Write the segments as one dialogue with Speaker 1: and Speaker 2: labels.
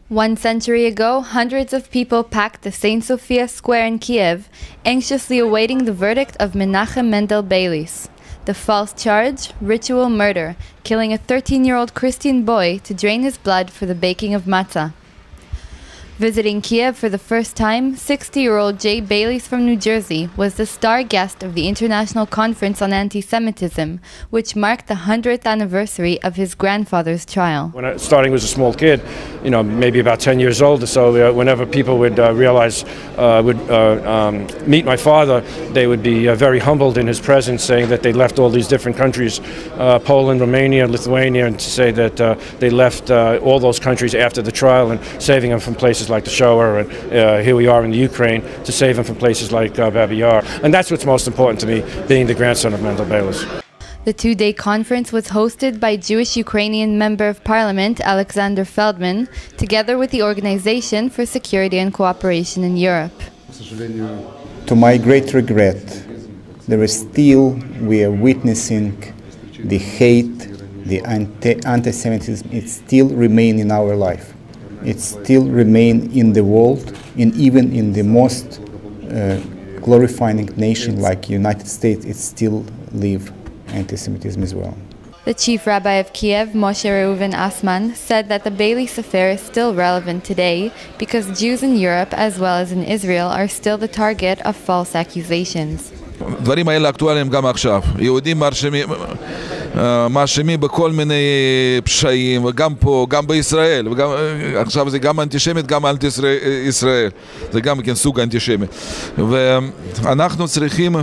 Speaker 1: 1 century ago, hundreds of people packed the St. Sophia Square in Kiev, anxiously awaiting the verdict of Menachem Mendel Beilis. The false charge, ritual murder, killing a 13-year-old Christian boy to drain his blood for the baking of matzah. Visiting Kiev for the first time, 60-year-old Jay Beilis from New Jersey was the star guest of the International Conference on Anti-Semitism, which marked the 100th anniversary of his grandfather's trial.
Speaker 2: When I starting was a small kid, maybe about 10 years old or so, whenever people would meet my father, they would be very humbled in his presence, saying that they left all these different countries, Poland, Romania, Lithuania, and to say that they left all those countries after the trial and saving them from places like the Shoah, and here we are in the Ukraine to save them from places like Babi Yar. And that's what's most important to me, being the grandson of Mendel Beilis.
Speaker 1: The two-day conference was hosted by Jewish-Ukrainian Member of Parliament Alexander Feldman, together with the Organization for Security and Cooperation in Europe.
Speaker 3: To my great regret, we are witnessing the hate, the anti-Semitism. It still remains in our life. It still remains in the world, and even in the most glorifying nation like United States, it still lives anti-Semitism as well.
Speaker 1: The chief rabbi of Kiev, Moshe Reuven Assman, said that the Beilis affair is still relevant today because Jews in Europe as well as in Israel are still the target of false accusations.
Speaker 4: הדברים האלה אקטואליים גם עכשיו. יהודים מאשימים בכל מיני פשעים, וגם פה, גם בישראל, עכשיו זה גם אנטישמית, גם אנטי-ישראל. זה גם כן סוג אנטישמי. ואנחנו צריכים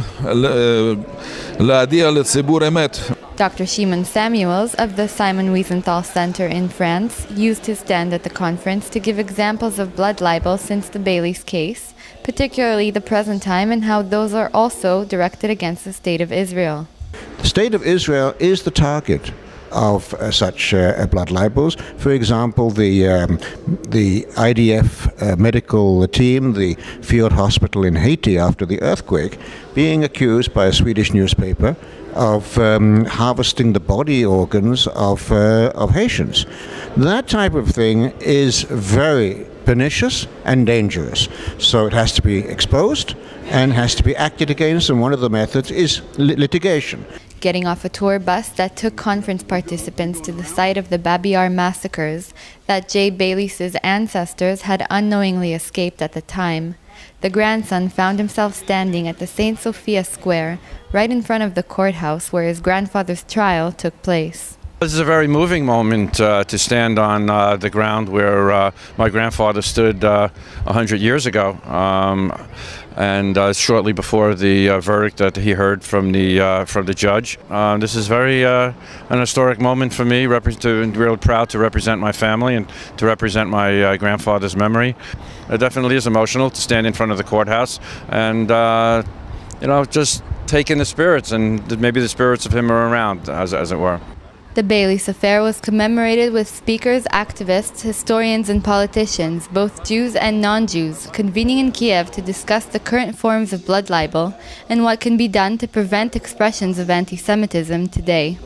Speaker 4: להודיע לציבור אמת.
Speaker 1: Dr. Shimon Samuels of the Simon Wiesenthal Center in France used his stand at the conference to give examples of blood libel since the Beilis case, particularly the present time and how those are also directed against the State of Israel.
Speaker 5: The State of Israel is the target of such blood libels. For example, the IDF medical team, the field hospital in Haiti after the earthquake, being accused by a Swedish newspaper of harvesting the body organs of Haitians. That type of thing is very pernicious and dangerous. So it has to be exposed and has to be acted against, and one of the methods is litigation.
Speaker 1: Getting off a tour bus that took conference participants to the site of the Babi Yar massacres that Jay Beilis' ancestors had unknowingly escaped at the time, the grandson found himself standing at the St. Sophia Square, right in front of the courthouse where his grandfather's trial took place.
Speaker 2: This is a very moving moment to stand on the ground where my grandfather stood 100 years ago, and shortly before the verdict that he heard from the judge. This is very an historic moment for me. Real proud to represent my family and to represent my grandfather's memory. It definitely is emotional to stand in front of the courthouse and just take in the spirits, and maybe the spirits of him are around, as it were.
Speaker 1: The Beilis affair was commemorated with speakers, activists, historians, and politicians, both Jews and non-Jews, convening in Kiev to discuss the current forms of blood libel and what can be done to prevent expressions of anti-Semitism today.